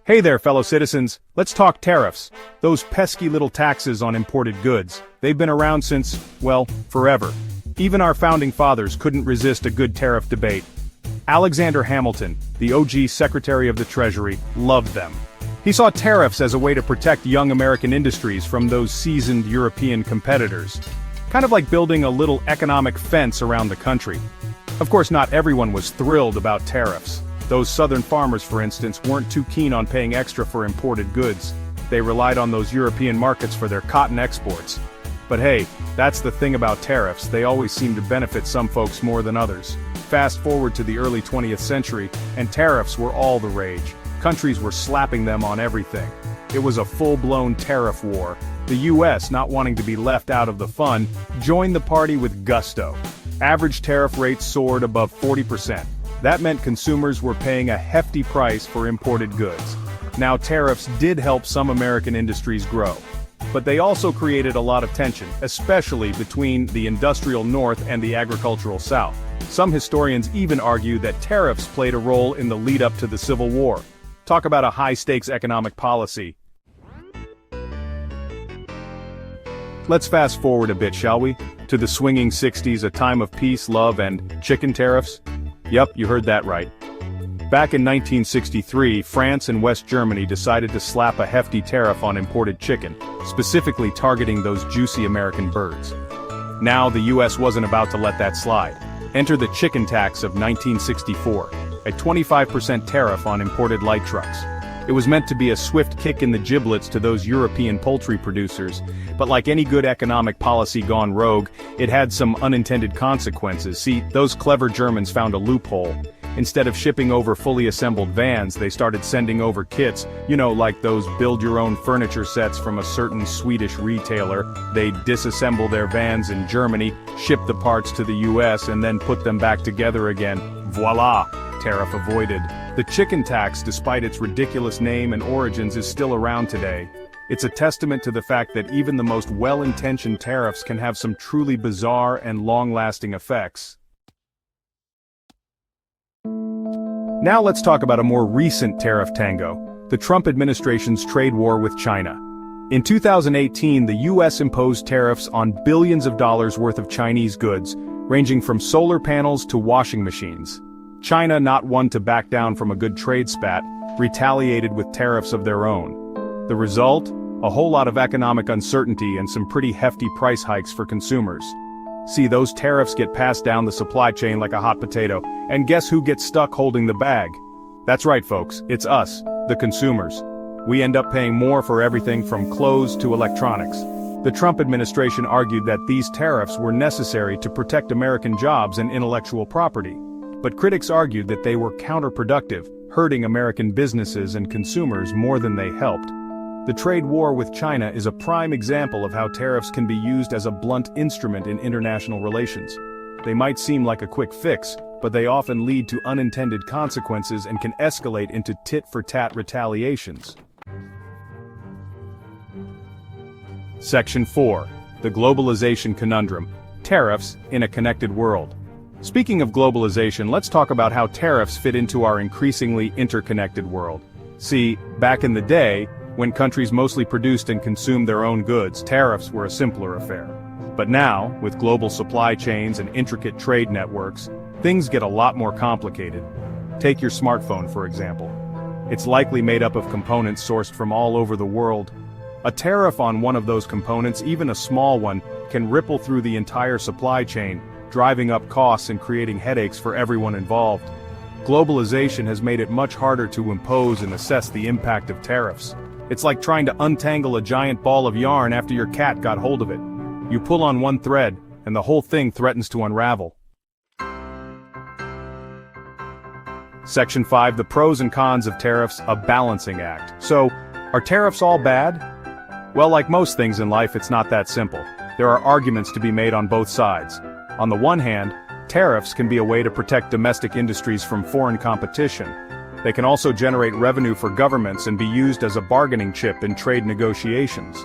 Hey there, fellow citizens, let's talk tariffs. Those pesky little taxes on imported goods. They've been around since, well, forever. Even our founding fathers couldn't resist a good tariff debate. Alexander Hamilton, the OG Secretary of the Treasury, loved them. He saw tariffs as a way to protect young American industries from those seasoned European competitors. Kind of like building a little economic fence around the country. Of course, not everyone was thrilled about tariffs. Those southern farmers, for instance, weren't too keen on paying extra for imported goods. They relied on those European markets for their cotton exports. But hey, that's the thing about tariffs, they always seem to benefit some folks more than others. Fast forward to the early 20th century, and tariffs were all the rage. Countries were slapping them on everything. It was a full-blown tariff war. The US, not wanting to be left out of the fun, joined the party with gusto. Average tariff rates soared above 40%. That meant consumers were paying a hefty price for imported goods. Now, tariffs did help some American industries grow. But they also created a lot of tension, especially between the industrial North and the agricultural South. Some historians even argue that tariffs played a role in the lead-up to the Civil War. Talk about a high-stakes economic policy. Let's fast forward a bit, shall we? To the swinging 60s, a time of peace, love, and chicken tariffs? Yep, you heard that right. Back in 1963, France and West Germany decided to slap a hefty tariff on imported chicken, specifically targeting those juicy American birds. Now, the US wasn't about to let that slide. Enter the chicken tax of 1964, a 25% tariff on imported light trucks. It was meant to be a swift kick in the giblets to those European poultry producers, but like any good economic policy gone rogue, it had some unintended consequences. See, those clever Germans found a loophole. Instead of shipping over fully assembled vans, they started sending over kits, like those build-your-own furniture sets from a certain Swedish retailer. They'd disassemble their vans in Germany, ship the parts to the US, and then put them back together again. Voila! Tariff avoided. The chicken tax, despite its ridiculous name and origins, is still around today. It's a testament to the fact that even the most well-intentioned tariffs can have some truly bizarre and long-lasting effects. Now let's talk about a more recent tariff tango, the Trump administration's trade war with China. In 2018, the US imposed tariffs on billions of dollars worth of Chinese goods, ranging from solar panels to washing machines. China, not one to back down from a good trade spat, retaliated with tariffs of their own. The result? A whole lot of economic uncertainty and some pretty hefty price hikes for consumers. See, those tariffs get passed down the supply chain like a hot potato, and guess who gets stuck holding the bag? That's right, folks, it's us, the consumers. We end up paying more for everything from clothes to electronics. The Trump administration argued that these tariffs were necessary to protect American jobs and intellectual property. But critics argued that they were counterproductive, hurting American businesses and consumers more than they helped. The trade war with China is a prime example of how tariffs can be used as a blunt instrument in international relations. They might seem like a quick fix, but they often lead to unintended consequences and can escalate into tit-for-tat retaliations. Section 4. The Globalization Conundrum. Tariffs in a Connected World. Speaking of globalization, let's talk about how tariffs fit into our increasingly interconnected world. See, back in the day, when countries mostly produced and consumed their own goods, tariffs were a simpler affair. But now, with global supply chains and intricate trade networks, things get a lot more complicated. Take your smartphone, for example. It's likely made up of components sourced from all over the world. A tariff on one of those components, even a small one, can ripple through the entire supply chain, driving up costs and creating headaches for everyone involved. Globalization has made it much harder to impose and assess the impact of tariffs. It's like trying to untangle a giant ball of yarn after your cat got hold of it. You pull on one thread, and the whole thing threatens to unravel. Section 5. The Pros and Cons of Tariffs, a Balancing Act. So, are tariffs all bad? Well, like most things in life, it's not that simple. There are arguments to be made on both sides. On the one hand, tariffs can be a way to protect domestic industries from foreign competition. They can also generate revenue for governments and be used as a bargaining chip in trade negotiations.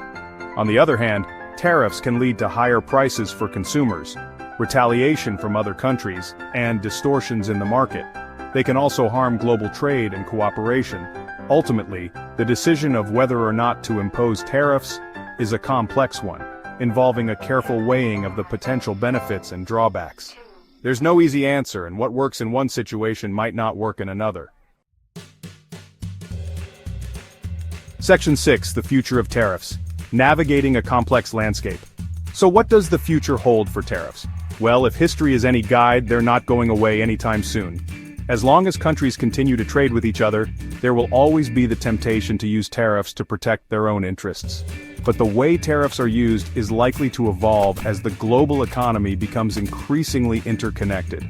On the other hand, tariffs can lead to higher prices for consumers, retaliation from other countries, and distortions in the market. They can also harm global trade and cooperation. Ultimately, the decision of whether or not to impose tariffs is a complex one, involving a careful weighing of the potential benefits and drawbacks. There's no easy answer, and what works in one situation might not work in another. Section 6, the future of tariffs. Navigating a complex landscape. So what does the future hold for tariffs? Well, if history is any guide, they're not going away anytime soon. As long as countries continue to trade with each other, there will always be the temptation to use tariffs to protect their own interests. But the way tariffs are used is likely to evolve as the global economy becomes increasingly interconnected.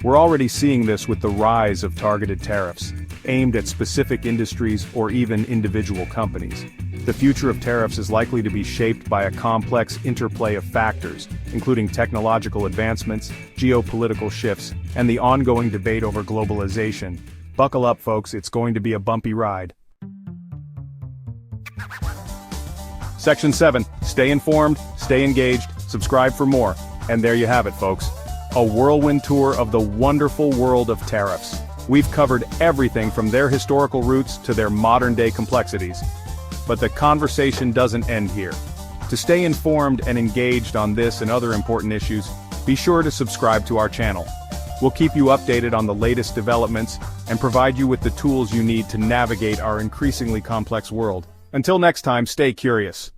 We're already seeing this with the rise of targeted tariffs, aimed at specific industries or even individual companies. The future of tariffs is likely to be shaped by a complex interplay of factors, including technological advancements, geopolitical shifts, and the ongoing debate over globalization. Buckle up, folks, it's going to be a bumpy ride. Section 7, stay informed, stay engaged, subscribe for more. And there you have it, folks. A whirlwind tour of the wonderful world of tariffs. We've covered everything from their historical roots to their modern-day complexities. But the conversation doesn't end here. To stay informed and engaged on this and other important issues, be sure to subscribe to our channel. We'll keep you updated on the latest developments and provide you with the tools you need to navigate our increasingly complex world. Until next time, stay curious.